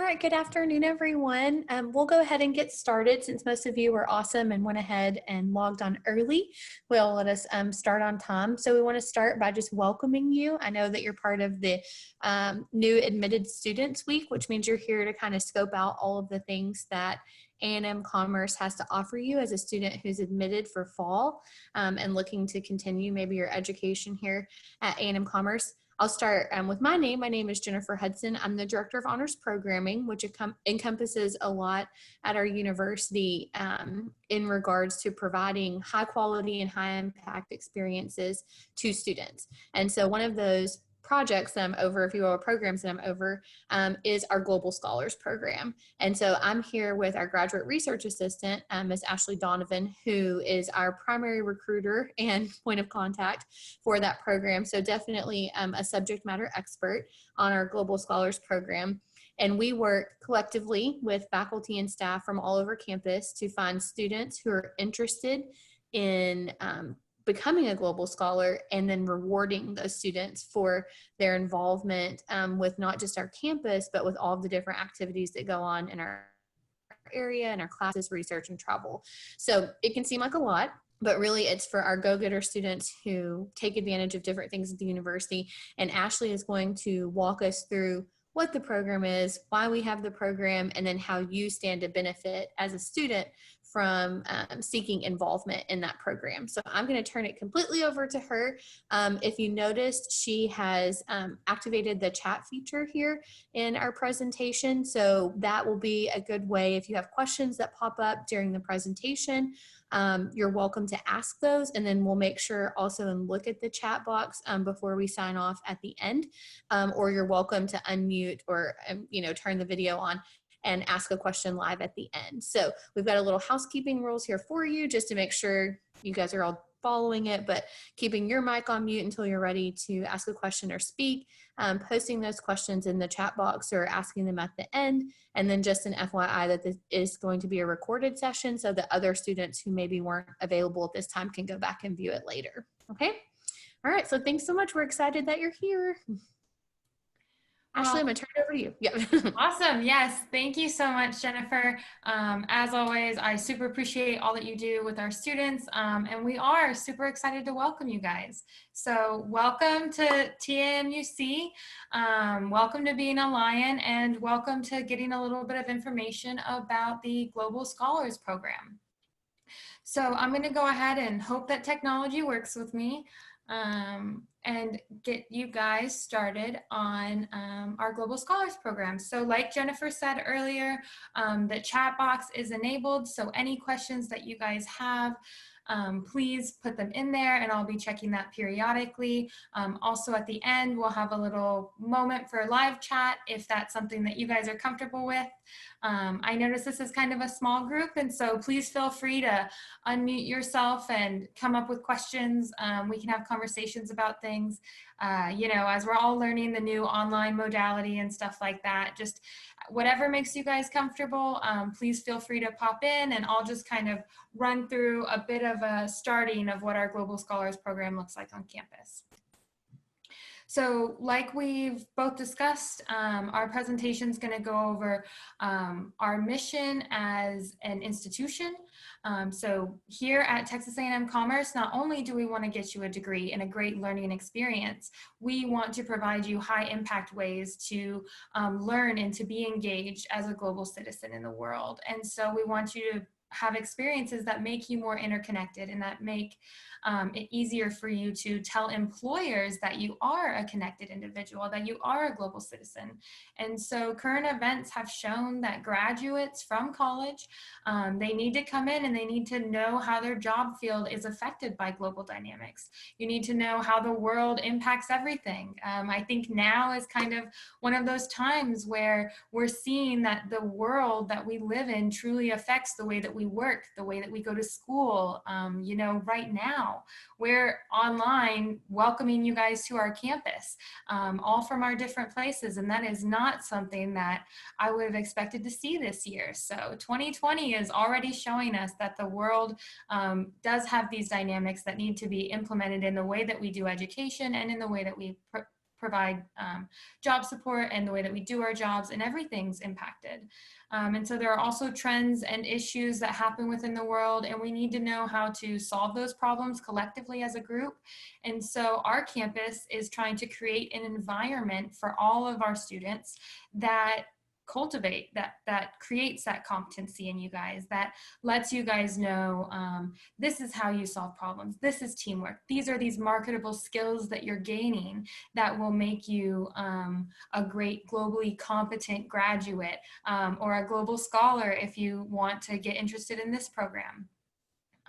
right, good afternoon, everyone. We'll go ahead and get started since most of you were awesome and went ahead and logged on early. Will let us start on time. So we want to start by just welcoming you. I know that you're part of the new Admitted Students Week, which means you're here to kind of scope out all of the things that A&M Commerce has to offer you as a student who's admitted for fall and looking to continue maybe your education here at A&M Commerce. I'll start with my name. My name is Jennifer Hudson. I'm the Director of Honors Programming, which encompasses a lot at our university in regards to providing high quality and high impact experiences to students. And so one of those projects that I'm over, if you will, programs that I'm over, is our Global Scholars Program. And so I'm here with our graduate research assistant, Ms. Ashley Donovan, who is our primary recruiter and point of contact for that program. So definitely a subject matter expert on our Global Scholars Program. And we work collectively with faculty and staff from all over campus to find students who are interested in becoming a global scholar, and then rewarding those students for their involvement with not just our campus, but with all of the different activities that go on in our area and our classes, research, and travel. So it can seem like a lot, but really it's for our go-getter students who take advantage of different things at the university. And Ashley is going to walk us through what the program is, why we have the program, and then how you stand to benefit as a student from seeking involvement in that program. So I'm going to turn it completely over to her. If you noticed, she has activated the chat feature here in our presentation. So that will be a good way if you have questions that pop up during the presentation. You're welcome to ask those, and then we'll make sure also and look at the chat box before we sign off at the end, or you're welcome to unmute or turn the video on and ask a question live at the end. So we've got a little housekeeping rules here for you just to make sure you guys are all following it, but keeping your mic on mute until you're ready to ask a question or speak, posting those questions in the chat box or asking them at the end. And then just an FYI that this is going to be a recorded session so that other students who maybe weren't available at this time can go back and view it later. Okay. All right. So thanks so much. We're excited that you're here. Ashley, I'm going to turn it over to you. Yeah. Awesome. Yes. Thank you so much, Jennifer. As always, I super appreciate all that you do with our students. And we are super excited to welcome you guys. So welcome to TAMUC. Welcome to being a Lion, and welcome to getting a little bit of information about the Global Scholars Program. So I'm going to go ahead and hope that technology works with me. And get you guys started on our Global Scholars Program. So like Jennifer said earlier, the chat box is enabled, so any questions that you guys have, please put them in there, and I'll be checking that periodically. Also at the end, we'll have a little moment for live chat if that's something that you guys are comfortable with. I notice this is kind of a small group, and so please feel free to unmute yourself and come up with questions. We can have conversations about things, as we're all learning the new online modality and stuff like that. Just whatever makes you guys comfortable, please feel free to pop in, and I'll just kind of run through a bit of a starting of what our Global Scholars Program looks like on campus. So like we've both discussed, our presentation is going to go over our mission as an institution. So here at Texas A&M Commerce, not only do we want to get you a degree and a great learning experience, we want to provide you high impact ways to learn and to be engaged as a global citizen in the world. And so we want you to have experiences that make you more interconnected and that make it easier for you to tell employers that you are a connected individual, that you are a global citizen. And so current events have shown that graduates from college, they need to come in and they need to know how their job field is affected by global dynamics. You need to know how the world impacts everything. I think now is kind of one of those times where we're seeing that the world that we live in truly affects the way that we work, the way that we go to school. Right now, we're online welcoming you guys to our campus, all from our different places. And that is not something that I would have expected to see this year. So 2020 is already showing us that the world does have these dynamics that need to be implemented in the way that we do education and in the way that we provide job support and the way that we do our jobs, and everything's impacted. And so there are also trends and issues that happen within the world, and we need to know how to solve those problems collectively as a group. And so our campus is trying to create an environment for all of our students that cultivate that creates that competency in you guys, that lets you guys know this is how you solve problems, this is teamwork, these are these marketable skills that you're gaining that will make you a great globally competent graduate, or a global scholar if you want to get interested in this program.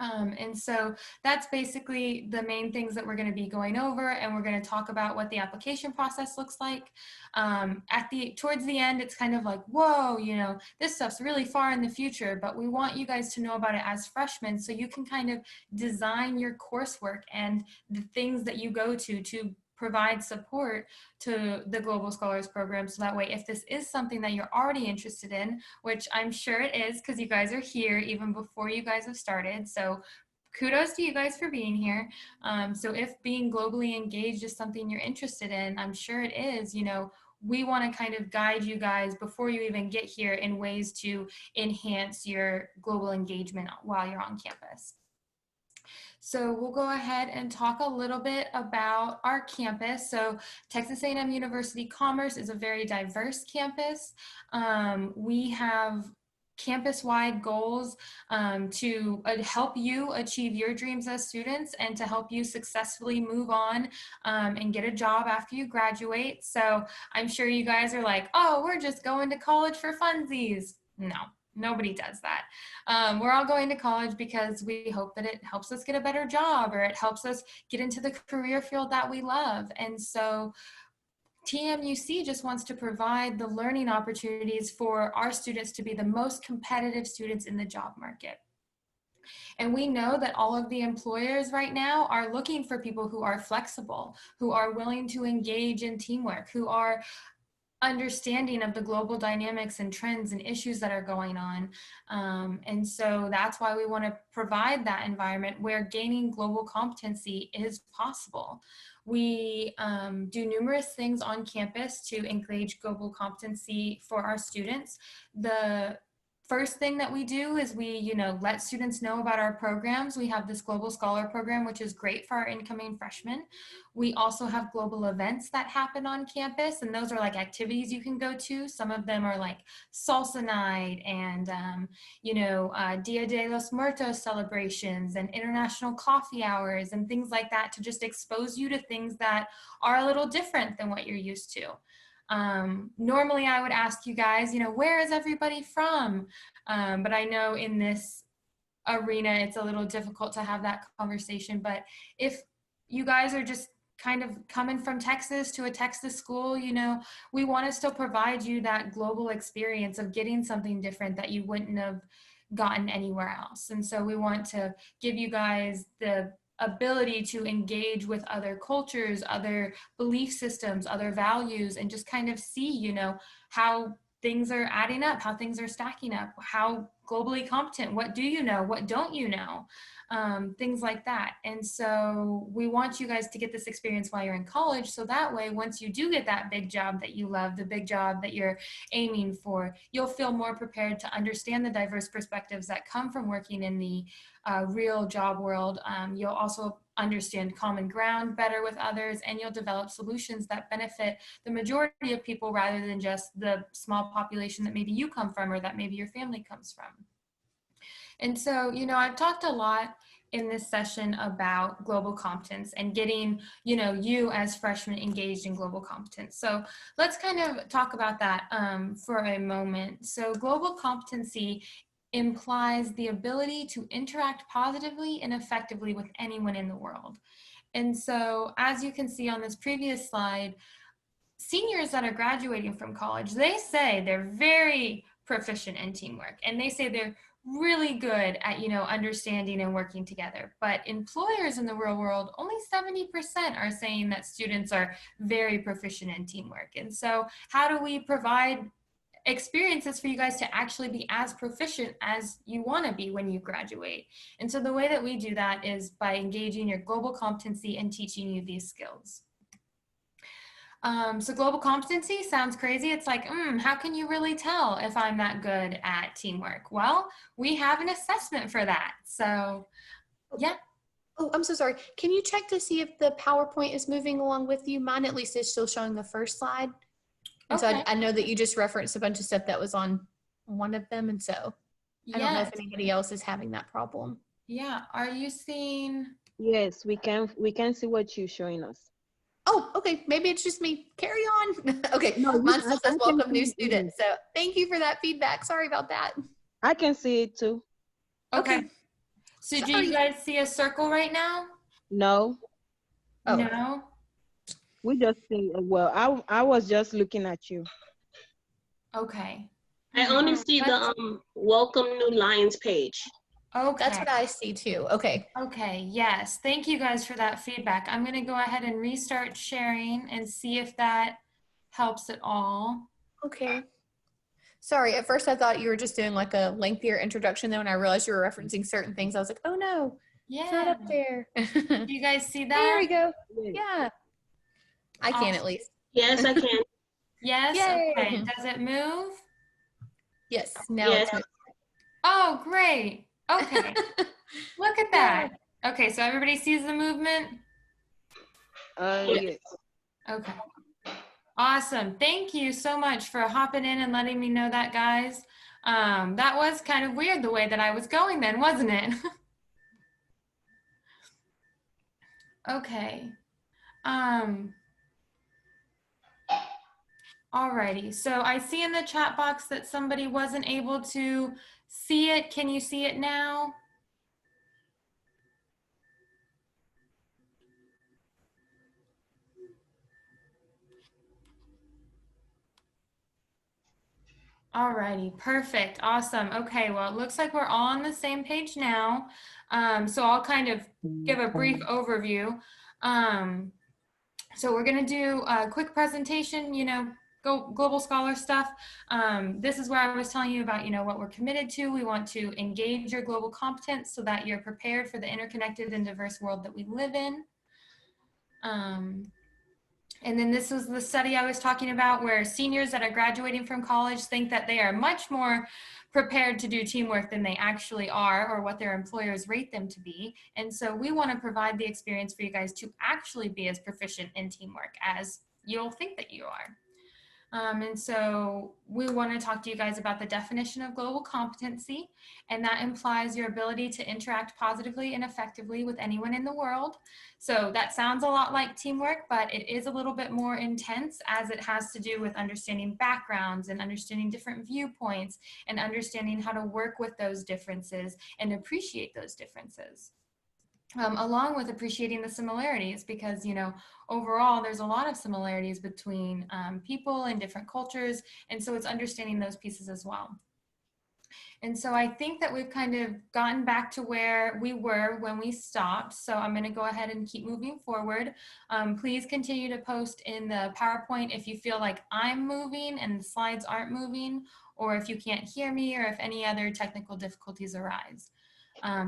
And so that's basically the main things that we're going to be going over, and we're going to talk about what the application process looks like. Towards the end, it's kind of like, whoa, you know, this stuff's really far in the future, but we want you guys to know about it as freshmen so you can kind of design your coursework and the things that you go to provide support to the Global Scholars Program. So that way, if this is something that you're already interested in, which I'm sure it is because you guys are here even before you guys have started. So kudos to you guys for being here. So if being globally engaged is something you're interested in, I'm sure it is, you know, we want to kind of guide you guys before you even get here in ways to enhance your global engagement while you're on campus. So we'll go ahead and talk a little bit about our campus. So Texas A&M University Commerce is a very diverse campus. We have campus-wide goals to help you achieve your dreams as students and to help you successfully move on and get a job after you graduate. So I'm sure you guys are like, oh, we're just going to college for funsies. No. Nobody does that. We're all going to college because we hope that it helps us get a better job, or it helps us get into the career field that we love. And so TAMUC just wants to provide the learning opportunities for our students to be the most competitive students in the job market. And we know that all of the employers right now are looking for people who are flexible, who are willing to engage in teamwork, who are understanding of the global dynamics and trends and issues that are going on. And so that's why we want to provide that environment where gaining global competency is possible. We do numerous things on campus to encourage global competency for our students. The first thing that we do is we, let students know about our programs. We have this Global Scholar Program, which is great for our incoming freshmen. We also have global events that happen on campus, and those are like activities you can go to. Some of them are like salsa night and, Dia de los Muertos celebrations and international coffee hours and things like that to just expose you to things that are a little different than what you're used to. Normally I would ask you guys, where is everybody from? But I know in this arena, it's a little difficult to have that conversation. But if you guys are just kind of coming from Texas to a Texas school, we want to still provide you that global experience of getting something different that you wouldn't have gotten anywhere else. And so we want to give you guys the ability to engage with other cultures, other belief systems, other values, and just kind of see, how things are adding up, how things are stacking up, how globally competent, what do you know, what don't you know, things like that. And so we want you guys to get this experience while you're in college, so that way once you do get that big job that you love, the big job that you're aiming for, you'll feel more prepared to understand the diverse perspectives that come from working in the real job world. You'll also understand common ground better with others, and you'll develop solutions that benefit the majority of people rather than just the small population that maybe you come from or that maybe your family comes from. And so, I've talked a lot in this session about global competence and getting, you as freshmen engaged in global competence. So let's kind of talk about that for a moment. So global competency implies the ability to interact positively and effectively with anyone in the world. And so as you can see on this previous slide, seniors that are graduating from college, they say they're very proficient in teamwork, and they say they're really good at, understanding and working together. But employers in the real world, only 70% are saying that students are very proficient in teamwork. And so how do we provide experiences for you guys to actually be as proficient as you want to be when you graduate? And so the way that we do that is by engaging your global competency and teaching you these skills. So global competency sounds crazy. It's like, how can you really tell if I'm that good at teamwork? Well, we have an assessment for that. So yeah. Oh, I'm so sorry. Can you check to see if the PowerPoint is moving along with you? Mine at least is still showing the first slide. And so Okay. I know that you just referenced a bunch of stuff that was on one of them. And so I don't know if Yes. anybody else is having that problem. Yeah. Are you seeing? Yes, we can see what you're showing us. Oh, okay. Maybe it's just me. Carry on. Okay. No, Mine still I says can welcome new see students. So thank you for that feedback. Sorry about that. I can see it too. Okay. Okay. So do you Sorry. guys see a circle right now? No, Oh, No. we just see. Well, I was just looking at you. Okay. I only see the Let's- welcome new lines page. that's Okay. what I see too. Okay. Okay, yes. Thank you guys for that feedback. I'm going to go ahead and restart sharing and see if that helps at all. Okay. Sorry, at first I thought you were just doing like a lengthier introduction. Then when I realized you were referencing certain things, I was like, oh no, it's not Yeah. up there. Do you guys see There that? we go. Yes. Yeah, I can at least. Yes, I can. Yes. Yay. Okay. Does it move? Yes, now Yes. it's moving. Oh, great. Okay. Look at that. Okay, so everybody sees the movement? Yes. Okay. Awesome. Thank you so much for hopping in and letting me know that, guys. That was kind of weird the way that I was going then, wasn't it? Okay. Alrighty. So I see in the chat box that somebody wasn't able to see it. Can you see it now? Alrighty, perfect, awesome. Okay, well, it looks like we're all on the same page now. So I'll kind of give a brief overview. So we're gonna do a quick presentation, go global scholar stuff. This is where I was telling you about, what we're committed to. We want to engage your global competence so that you're prepared for the interconnected and diverse world that we live in. And then this was the study I was talking about where seniors that are graduating from college think that they are much more prepared to do teamwork than they actually are or what their employers rate them to be. And so we want to provide the experience for you guys to actually be as proficient in teamwork as you'll think that you are. And so we want to talk to you guys about the definition of global competency, and that implies your ability to interact positively and effectively with anyone in the world. So that sounds a lot like teamwork, but it is a little bit more intense as it has to do with understanding backgrounds and understanding different viewpoints and understanding how to work with those differences and appreciate those differences. Along with appreciating the similarities, because overall there's a lot of similarities between people and different cultures, and so it's understanding those pieces as well. And so I think that we've kind of gotten back to where we were when we stopped. So I'm going to go ahead and keep moving forward. Please continue to post in the PowerPoint if you feel like I'm moving and the slides aren't moving, or if you can't hear me, or if any other technical difficulties arise.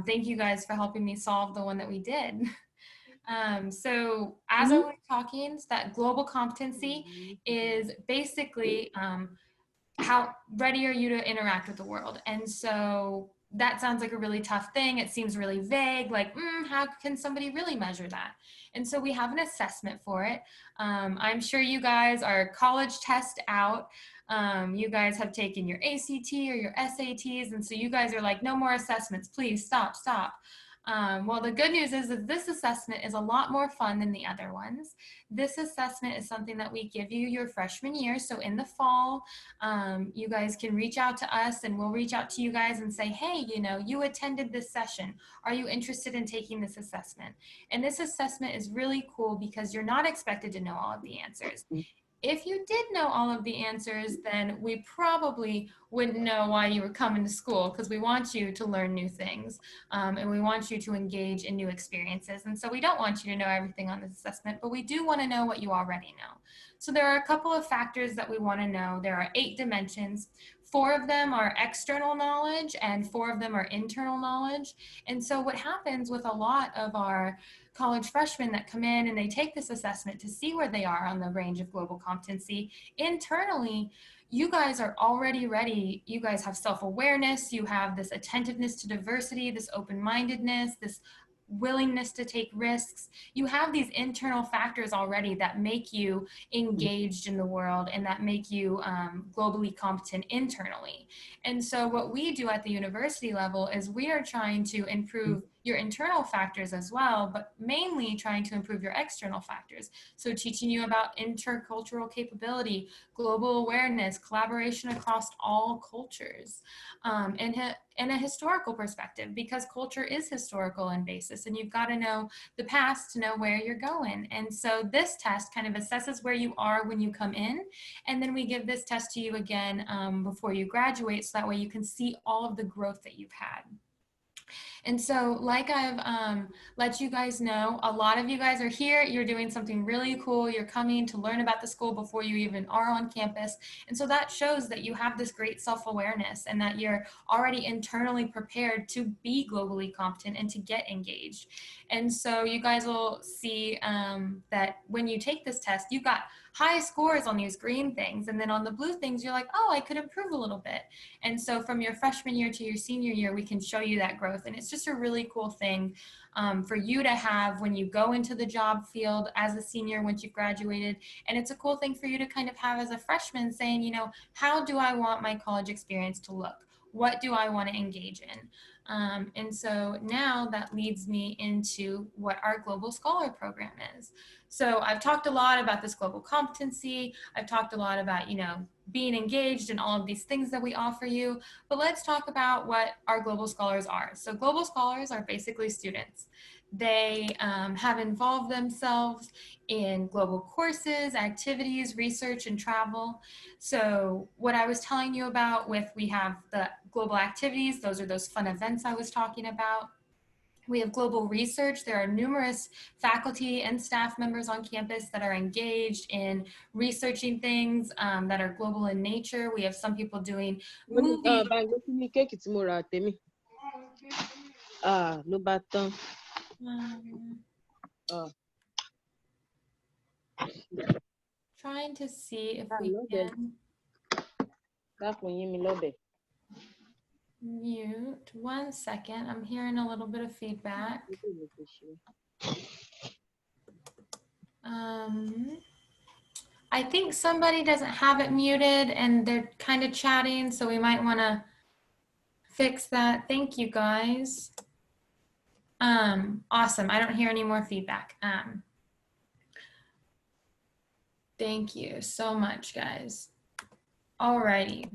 Thank you guys for helping me solve the one that we did. So as I was talking, that global competency is basically how ready are you to interact with the world? And so that sounds like a really tough thing. It seems really vague, like, how can somebody really measure that? And so we have an assessment for it. I'm sure you guys are college test out. You guys have taken your ACT or your SATs, and so you guys are like, no more assessments, please stop. Well, the good news is that this assessment is a lot more fun than the other ones. This assessment is something that we give you your freshman year. So in the fall, you guys can reach out to us and we'll reach out to you guys and say, hey, you attended this session. Are you interested in taking this assessment? And this assessment is really cool because you're not expected to know all of the answers. If you did know all of the answers, then we probably wouldn't know why you were coming to school, because we want you to learn new things and we want you to engage in new experiences. And so we don't want you to know everything on this assessment, but we do want to know what you already know. So there are a couple of factors that we want to know. There are 8 dimensions. 4 of them are external knowledge and 4 of them are internal knowledge. And so what happens with a lot of our college freshmen that come in and they take this assessment to see where they are on the range of global competency, internally, you guys are already ready. You guys have self-awareness, you have this attentiveness to diversity, this open-mindedness, this willingness to take risks. You have these internal factors already that make you engaged in the world and that make you globally competent internally. And so what we do at the university level is we are trying to improve your internal factors as well, but mainly trying to improve your external factors. So teaching you about intercultural capability, global awareness, collaboration across all cultures, and a historical perspective, because culture is historical in basis and you've got to know the past to know where you're going. And so this test kind of assesses where you are when you come in, and then we give this test to you again before you graduate, so that way you can see all of the growth that you've had. And so like I've let you guys know, a lot of you guys are here, you're doing something really cool, you're coming to learn about the school before you even are on campus. And so that shows that you have this great self-awareness and that you're already internally prepared to be globally competent and to get engaged. And so you guys will see that when you take this test, you got high scores on these green things, and then on the blue things, you're like, oh, I could improve a little bit. And so from your freshman year to your senior year, we can show you that growth. And it's just a really cool thing for you to have when you go into the job field as a senior once you've graduated. And it's a cool thing for you to kind of have as a freshman saying, you know, how do I want my college experience to look? What do I want to engage in? And so now that leads me into what our Global Scholar Program is. So I've talked a lot about this global competency. I've talked a lot about, you know, being engaged in all of these things that we offer you, but let's talk about what our Global Scholars are. So Global Scholars are basically students. They have involved themselves in global courses, activities, research, and travel. So what I was telling you about we have the global activities, those are those fun events I was talking about. We have global research. There are numerous faculty and staff members on campus that are engaged in researching things that are global in nature. We have some people doing movie. Ló bá tán. Trying to see if we can mute. 1 second. I'm hearing a little bit of feedback. I think somebody doesn't have it muted and they're kind of chatting, so we might want to fix that. Thank you, guys. Awesome. I don't hear any more feedback. Thank you so much, guys. Alrighty.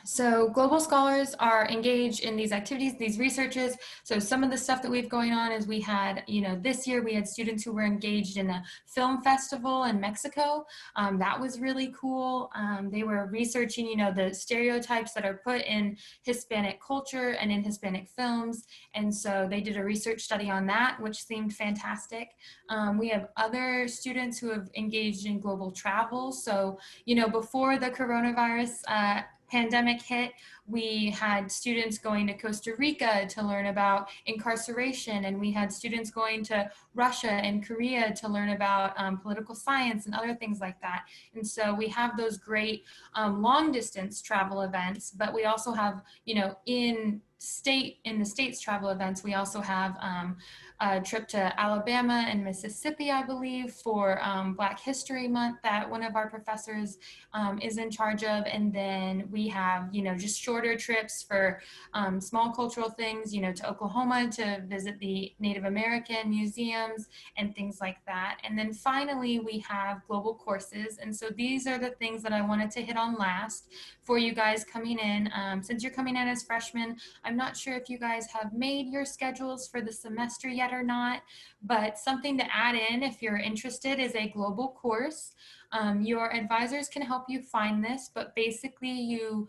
So global scholars are engaged in these activities, these researches. So some of the stuff that we have going on is we had, you know, this year we had students who were engaged in a film festival in Mexico. That was really cool. They were researching, you know, the stereotypes that are put in Hispanic culture and in Hispanic films. And so they did a research study on that, which seemed fantastic. We have other students who have engaged in global travel. So, you know, before the coronavirus pandemic hit, we had students going to Costa Rica to learn about incarceration, and we had students going to Russia and Korea to learn about political science and other things like that. And so we have those great long distance travel events, but we also have, you know, in the States travel events, we also have a trip to Alabama and Mississippi, I believe, for Black History Month that one of our professors is in charge of. And then we have, you know, just shorter trips for small cultural things, you know, to Oklahoma to visit the Native American museums and things like that. And then finally, we have global courses. And so these are the things that I wanted to hit on last for you guys coming in. Since you're coming in as freshmen, I'm not sure if you guys have made your schedules for the semester yet or not, but something to add in if you're interested is a global course. Your advisors can help you find this, but basically you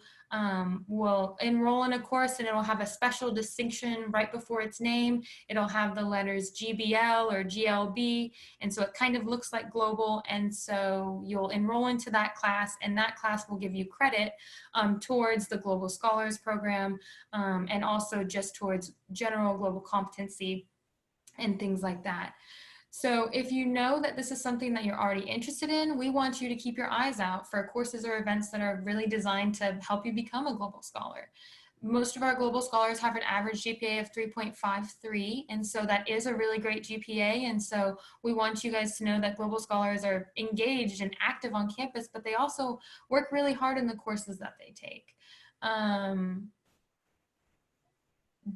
will enroll in a course and it'll have a special distinction right before its name. It'll have the letters GBL or GLB, and so it kind of looks like global, and so you'll enroll into that class, and that class will give you credit towards the Global Scholars Program, and also just towards general global competency and things like that. So if you know that this is something that you're already interested in, we want you to keep your eyes out for courses or events that are really designed to help you become a global scholar. Most of our global scholars have an average GPA of 3.53, and so that is a really great GPA, and so we want you guys to know that global scholars are engaged and active on campus, but they also work really hard in the courses that they take.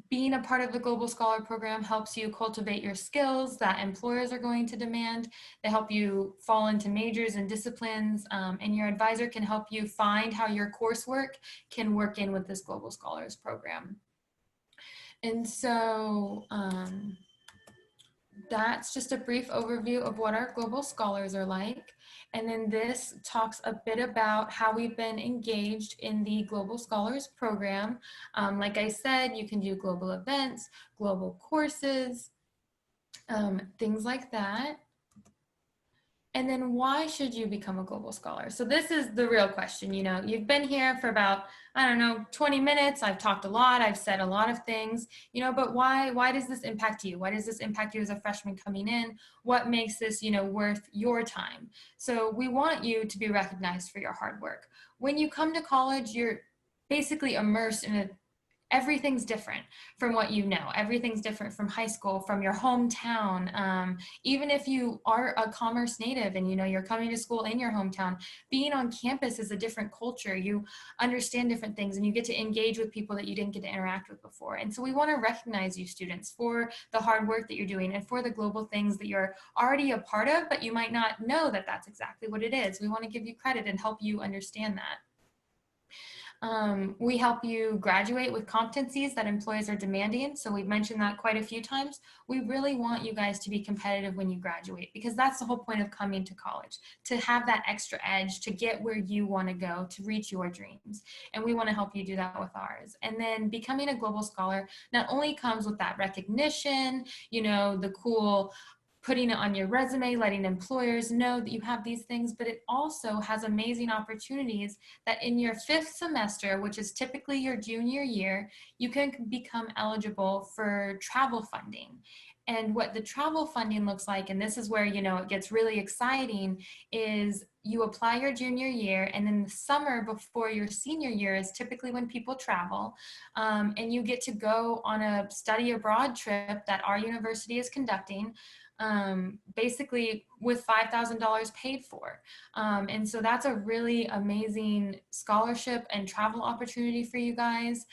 Being a part of the Global Scholar Program helps you cultivate your skills that employers are going to demand. They help you fall into majors and disciplines, and your advisor can help you find how your coursework can work in with this Global Scholars Program. And so that's just a brief overview of what our global scholars are like. And then this talks a bit about how we've been engaged in the Global Scholars Program. Like I said, you can do global events, global courses, things like that. And then why should you become a global scholar? So this is the real question. You know, you've been here for about, I don't know, 20 minutes. I've talked a lot. I've said a lot of things, you know, but why does this impact you? Why does this impact you as a freshman coming in? What makes this, you know, worth your time? So we want you to be recognized for your hard work. When you come to college, you're basically immersed in everything's different from what you know. Everything's different from high school, from your hometown. Even if you are a commerce native and you know you're coming to school in your hometown, being on campus is a different culture. You understand different things and you get to engage with people that you didn't get to interact with before. And so we want to recognize you students for the hard work that you're doing and for the global things that you're already a part of, but you might not know that that's exactly what it is. We want to give you credit and help you understand that. We help you graduate with competencies that employers are demanding. So we've mentioned that quite a few times. We really want you guys to be competitive when you graduate, because that's the whole point of coming to college, to have that extra edge, to get where you want to go, to reach your dreams. And we want to help you do that with ours. And then becoming a global scholar not only comes with that recognition, you know, the cool putting it on your resume, letting employers know that you have these things, but it also has amazing opportunities that in your 5th semester, which is typically your junior year, you can become eligible for travel funding. And what the travel funding looks like, and this is where, you know, it gets really exciting, is you apply your junior year, and then the summer before your senior year is typically when people travel, and you get to go on a study abroad trip that our university is conducting, basically with $5,000 paid for. And so that's a really amazing scholarship and travel opportunity for you guys.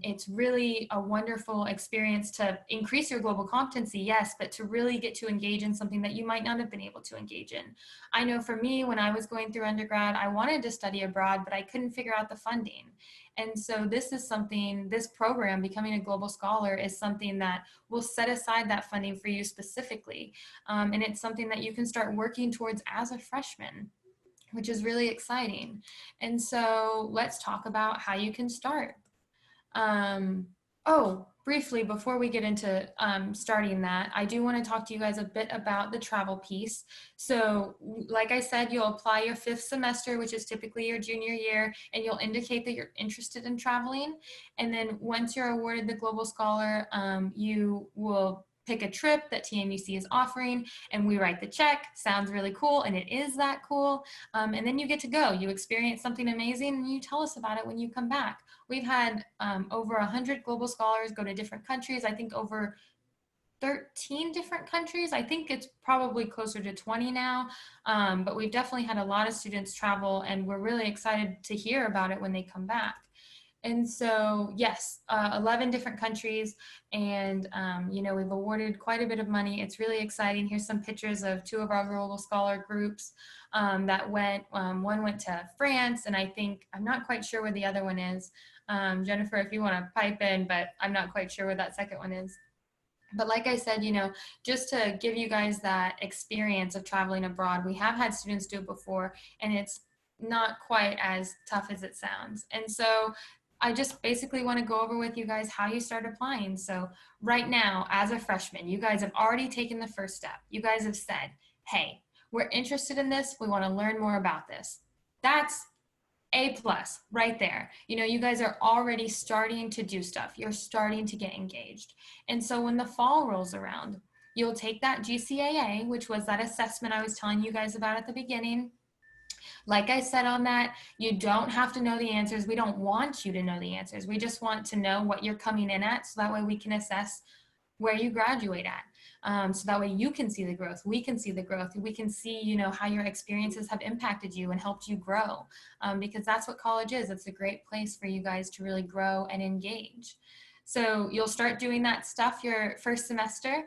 It's really a wonderful experience to increase your global competency, yes, but to really get to engage in something that you might not have been able to engage in. I know for me, when I was going through undergrad, I wanted to study abroad, but I couldn't figure out the funding. And so this is something, this program, Becoming a Global Scholar, is something that will set aside that funding for you specifically. And it's something that you can start working towards as a freshman, which is really exciting. And so let's talk about how you can start. Briefly, before we get into starting that, I do want to talk to you guys a bit about the travel piece. So like I said, you'll apply your 5th semester, which is typically your junior year, and you'll indicate that you're interested in traveling. And then once you're awarded the Global Scholar, you will pick a trip that TAMUC is offering, and we write the check. Sounds really cool, and it is that cool. And then you get to go. You experience something amazing, and you tell us about it when you come back. We've had over 100 global scholars go to different countries. I think over 13 different countries. I think it's probably closer to 20 now, but we've definitely had a lot of students travel, and we're really excited to hear about it when they come back. And so, yes, 11 different countries, and you know, we've awarded quite a bit of money. It's really exciting. Here's some pictures of 2 of our global scholar groups that went. One went to France, and I think, I'm not quite sure where the other one is. Jennifer, if you want to pipe in, but I'm not quite sure where that second one is. But like I said, just to give you guys that experience of traveling abroad, we have had students do it before, and it's not quite as tough as it sounds. And so I just basically want to go over with you guys how you start applying. So right now, as a freshman, you guys have already taken the first step. You guys have said, hey, we're interested in this. We want to learn more about this. That's A plus right there. You guys are already starting to do stuff. You're starting to get engaged. And so when the fall rolls around, you'll take that GCAA, which was that assessment I was telling you guys about at the beginning. Like I said on that, you don't have to know the answers. We don't want you to know the answers. We just want to know what you're coming in at, so that way we can assess where you graduate at. So that way you can see the growth, we can see the growth, we can see, how your experiences have impacted you and helped you grow, because that's what college is. It's a great place for you guys to really grow and engage. So you'll start doing that stuff your first semester.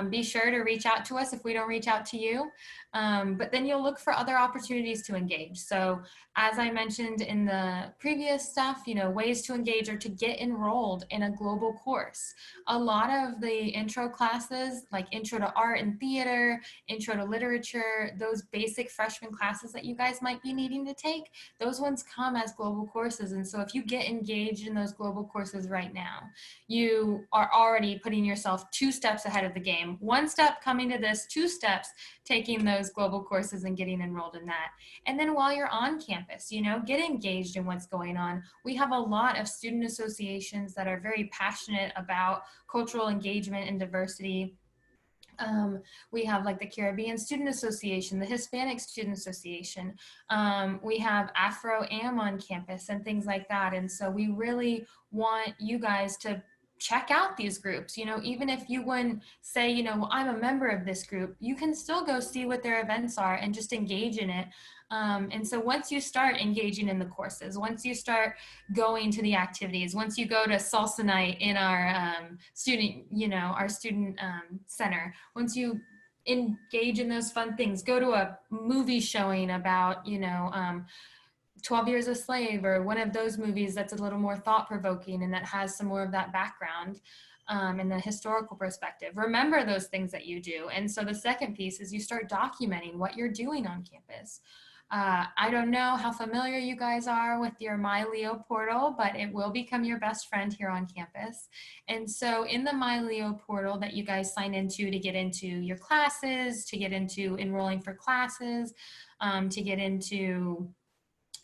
Be sure to reach out to us if we don't reach out to you. But then you'll look for other opportunities to engage. So as I mentioned in the previous stuff, ways to engage are to get enrolled in a global course. A lot of the intro classes, like Intro to Art and Theater, Intro to Literature, those basic freshman classes that you guys might be needing to take, those ones come as global courses. And so if you get engaged in those global courses right now, you are already putting yourself 2 steps ahead of the game. 1 step coming to this, 2 steps taking those global courses and getting enrolled in that. And then while you're on campus, get engaged in what's going on. We have a lot of student associations that are very passionate about cultural engagement and diversity. We have like the Caribbean Student Association, the Hispanic Student Association. We have Afro-Am on campus and things like that. And so we really want you guys to check out these groups. Even if you wouldn't say, well, I'm a member of this group, you can still go see what their events are and just engage in it. And so once you start engaging in the courses, once you start going to the activities, once you go to salsa night in our student center, once you engage in those fun things, go to a movie showing about 12 Years a Slave, or one of those movies that's a little more thought-provoking and that has some more of that background and the historical perspective. Remember those things that you do. And so the second piece is you start documenting what you're doing on campus. I don't know how familiar you guys are with your MyLeo portal, but it will become your best friend here on campus. And so in the MyLeo portal that you guys sign into to get into your classes, to get into enrolling for classes, to get into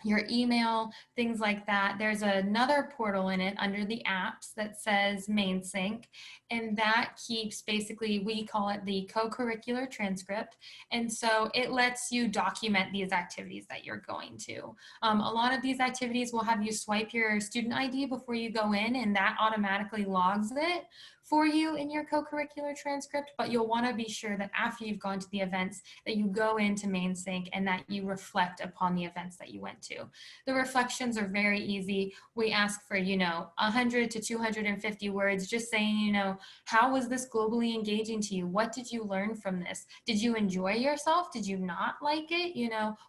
your email, things like that. There's another portal in it under the apps that says MainSync, and that keeps, basically, we call it the co-curricular transcript. And so it lets you document these activities that you're going to. A lot of these activities will have you swipe your student ID before you go in, and that automatically logs it for you in your co-curricular transcript, but you'll want to be sure that after you've gone to the events that you go into MainSync and that you reflect upon the events that you went to. The reflections are very easy. We ask for, 100 to 250 words, just saying, how was this globally engaging to you? What did you learn from this? Did you enjoy yourself? Did you not like it?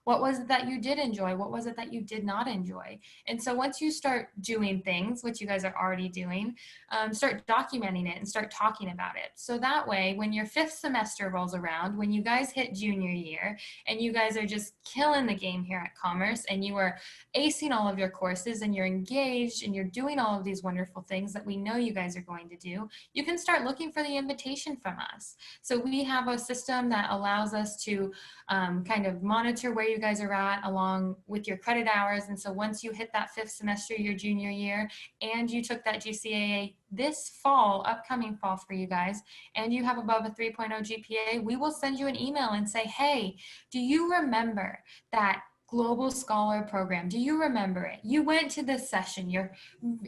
What was it that you did enjoy? What was it that you did not enjoy? And so once you start doing things, which you guys are already doing, start documenting it and start talking about it. So that way, when your 5th semester rolls around, when you guys hit junior year and you guys are just killing the game here at Commerce and you are acing all of your courses and you're engaged and you're doing all of these wonderful things that we know you guys are going to do, you can start looking for the invitation from us. So we have a system that allows us to kind of monitor where you guys are at along with your credit hours. And so once you hit that 5th semester, your junior year, and you took that GCAA this fall, upcoming fall for you guys, and you have above a 3.0 GPA, we will send you an email and say, hey, do you remember that Global Scholar Program? Do you remember it? You went to this session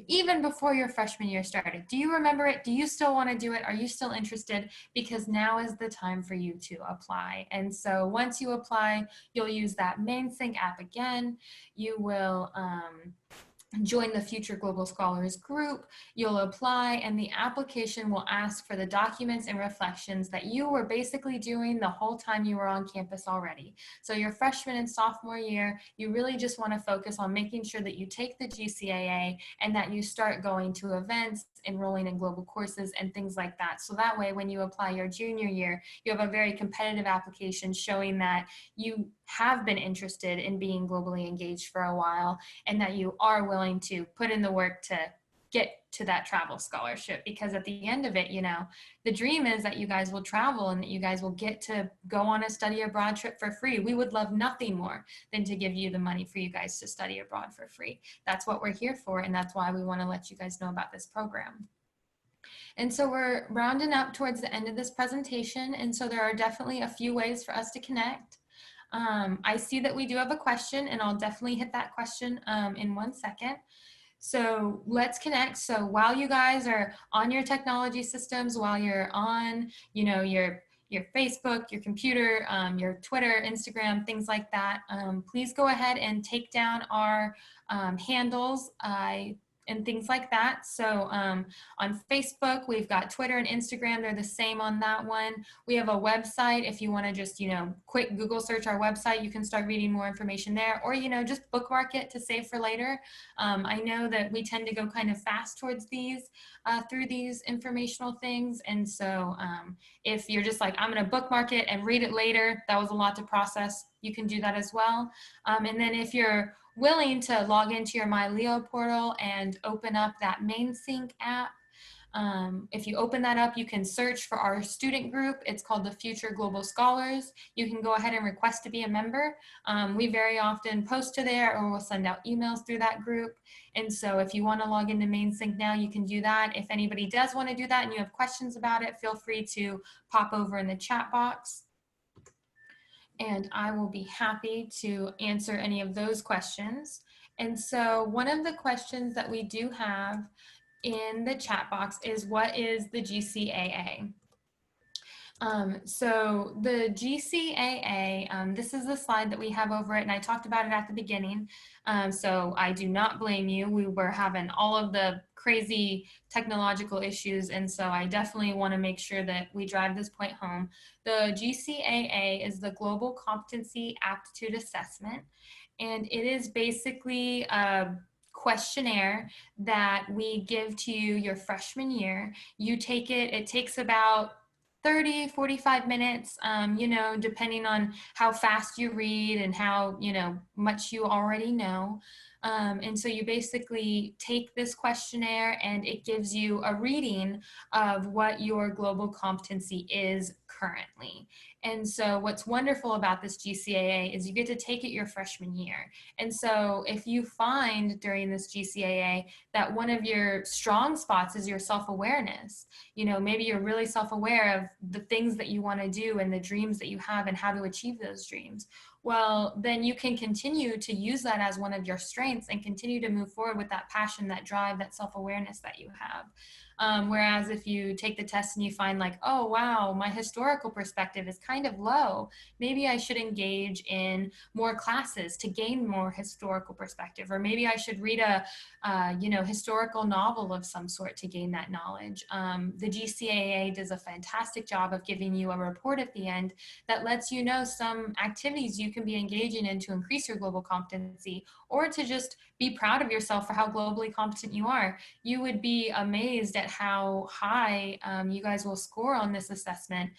even before your freshman year started. Do you remember it? Do you still want to do it? Are you still interested? Because now is the time for you to apply. And so once you apply, you'll use that MainSync app again. You will join the Future Global Scholars group. You'll apply, and the application will ask for the documents and reflections that you were basically doing the whole time you were on campus already. So your freshman and sophomore year, you really just want to focus on making sure that you take the GCAA and that you start going to events, enrolling in global courses and things like that. So that way, when you apply your junior year, you have a very competitive application showing that you have been interested in being globally engaged for a while, and that you are willing to put in the work to get to that travel scholarship. Because at the end of it, you know, the dream is that you guys will travel and that you guys will get to go on a study abroad trip for free. We would love nothing more than to give you the money for you guys to study abroad for free. That's what we're here for, and that's why we want to let you guys know about this program. And so we're rounding up towards the end of this presentation, and so there are definitely a few ways for us to connect. I see that we do have a question, and I'll definitely hit that question in 1 second. So let's connect. So while you guys are on your technology systems, while you're on, you know, your Facebook, your computer, your Twitter, Instagram, things like that, please go ahead and take down our handles. And things like that. So on Facebook, we've got Twitter and Instagram. They're the same on that one. We have a website. If you want to just, you know, quick Google search our website, you can start reading more information there, or, you know, just bookmark it to save for later. I know that we tend to go kind of fast towards these, through these informational things. And so if you're just like, I'm going to bookmark it and read it later, that was a lot to process, you can do that as well. And then if you're willing to log into your MyLeo portal and open up that MainSync app. If you open that up, you can search for our student group. It's called the Future Global Scholars. You can go ahead and request to be a member. We very often post to there, or we'll send out emails through that group. And so if you want to log into MainSync now, you can do that. If anybody does want to do that and you have questions about it, feel free to pop over in the chat box, and I will be happy to answer any of those questions. And so one of the questions that we do have in the chat box is, what is the GCAA? So the GCAA, this is the slide that we have over it, and I talked about it at the beginning. So I do not blame you. We were having all of the crazy technological issues, and so I definitely want to make sure that we drive this point home. The GCAA is the Global Competency Aptitude Assessment, and it is basically a questionnaire that we give to you your freshman year. You take it, it takes about 30, 45 minutes, you know, depending on how fast you read and how, you know, much you already know. And so you basically take this questionnaire and it gives you a reading of what your global competency is currently. And so what's wonderful about this GCAA is you get to take it your freshman year. And so if you find during this GCAA that one of your strong spots is your self-awareness, you know, maybe you're really self-aware of the things that you want to do and the dreams that you have and how to achieve those dreams, well, then you can continue to use that as one of your strengths and continue to move forward with that passion, that drive, that self-awareness that you have. Whereas if you take the test and you find like, oh, wow, my historical perspective is kind of low, maybe I should engage in more classes to gain more historical perspective, or maybe I should read a, you know, historical novel of some sort to gain that knowledge. The GCAA does a fantastic job of giving you a report at the end that lets you know some activities you can be engaging in to increase your global competency, or to just be proud of yourself for how globally competent you are. You would be amazed at how high you guys will score on this assessment.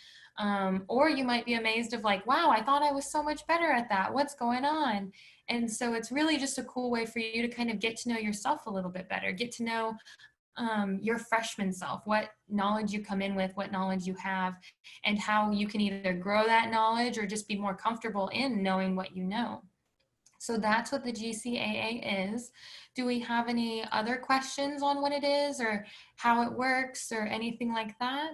Or you might be amazed of like, wow, I thought I was so much better at that. What's going on? And so it's really just a cool way for you to kind of get to know yourself a little bit better, get to know your freshman self, what knowledge you come in with, what knowledge you have, and how you can either grow that knowledge or just be more comfortable in knowing what you know. So that's what the GCAA is. Do we have any other questions on what it is or how it works or anything like that?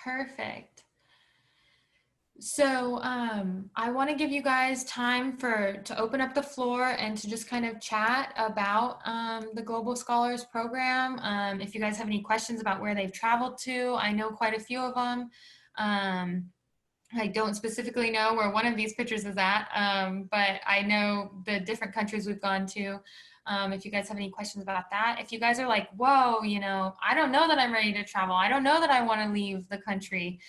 Perfect. So I want to give you guys time to open up the floor and to just kind of chat about the Global Scholars Program. If you guys have any questions about where they've traveled to, I know quite a few of them. I don't specifically know where one of these pictures is at, but I know the different countries we've gone to. If you guys have any questions about that, if you guys are like, whoa, you know, I don't know that I'm ready to travel. I don't know that I want to leave the country.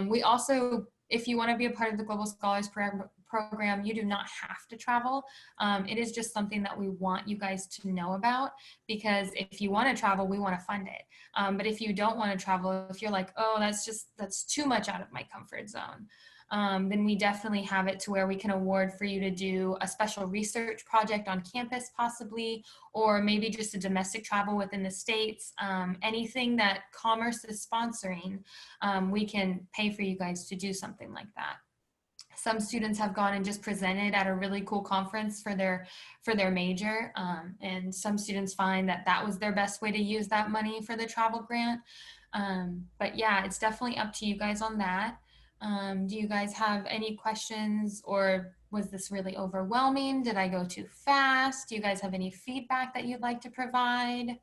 We also, if you want to be a part of the Global Scholars Program, you do not have to travel. It is just something that we want you guys to know about, because if you want to travel, we want to fund it. But if you don't want to travel, if you're like, oh, that's too much out of my comfort zone, then we definitely have it to where we can award for you to do a special research project on campus possibly, or maybe just a domestic travel within the States. Anything that Commerce is sponsoring, we can pay for you guys to do something like that. Some students have gone and just presented at a really cool conference for their major, and some students find that that was their best way to use that money for the travel grant. But yeah, it's definitely up to you guys on that. Do you guys have any questions, or was this really overwhelming? Did I go too fast? Do you guys have any feedback that you'd like to provide?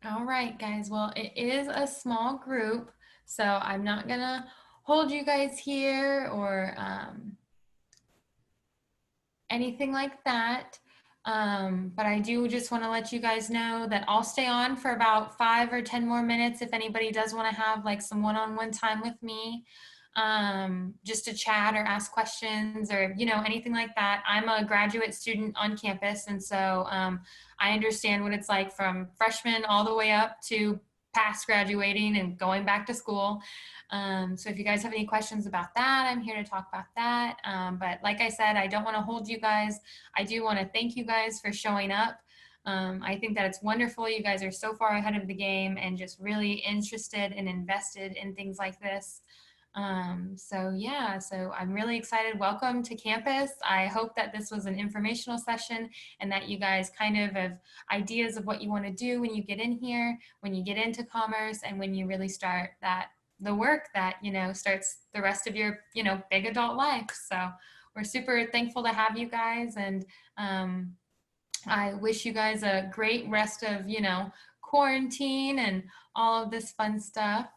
All right, guys. Well, it is a small group, so I'm not gonna hold you guys here or anything like that. But I do just want to let you guys know that I'll stay on for about 5 or 10 more minutes if anybody does want to have like some one-on-one time with me, just to chat or ask questions or, you know, anything like that. I'm a graduate student on campus, and so I understand what it's like from freshman all the way up to past graduating and going back to school. So if you guys have any questions about that, I'm here to talk about that. But like I said, I don't want to hold you guys. I do want to thank you guys for showing up. I think that it's wonderful. You guys are so far ahead of the game and just really interested and invested in things like this. So yeah, so I'm really excited. Welcome to campus. I hope that this was an informational session and that you guys kind of have ideas of what you want to do when you get in here, when you get into commerce, and when you really start the work that, you know, starts the rest of your, you know, big adult life. So we're super thankful to have you guys, and I wish you guys a great rest of, you know, quarantine and all of this fun stuff.